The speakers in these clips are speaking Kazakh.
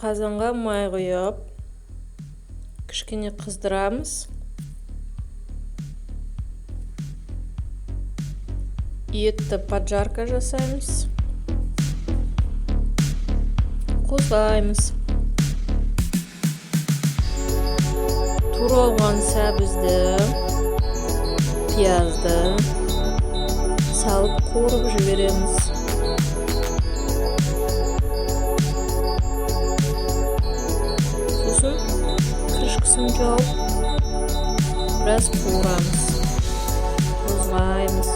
Қазанға май құйып, кішкене қыздырамыз. Етті поджарка жасаймыз. Қосаймыз. Туралған сәбізді, пиязды салып қуырып жібереміз. Сосын крышкасын жауып, біраз қуырамыз. Қозғаймыз.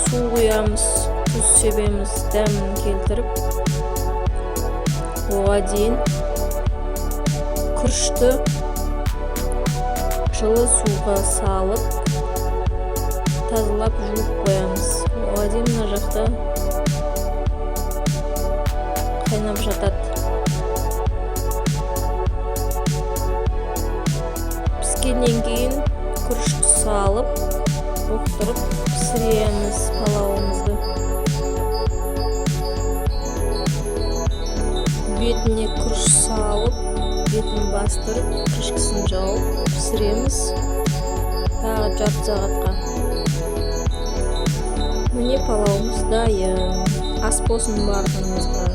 Су құямыз, тұз себеміз, дәмін келтіріп, оған дейін күрішті жылы суға салып, тазалап жуып қоямыз. Оған дейін мына жақта қайнап жатады. Піскеннен кейін күрішті салып, бұқтырып пісіреміз палауымызды. Бетіне күріш салып, бетін бастырып, крышкасын жауып пісіреміз. Тағы жарты сағатқа. Міне палауымыз дайын. Ас болсын барлығыңызға.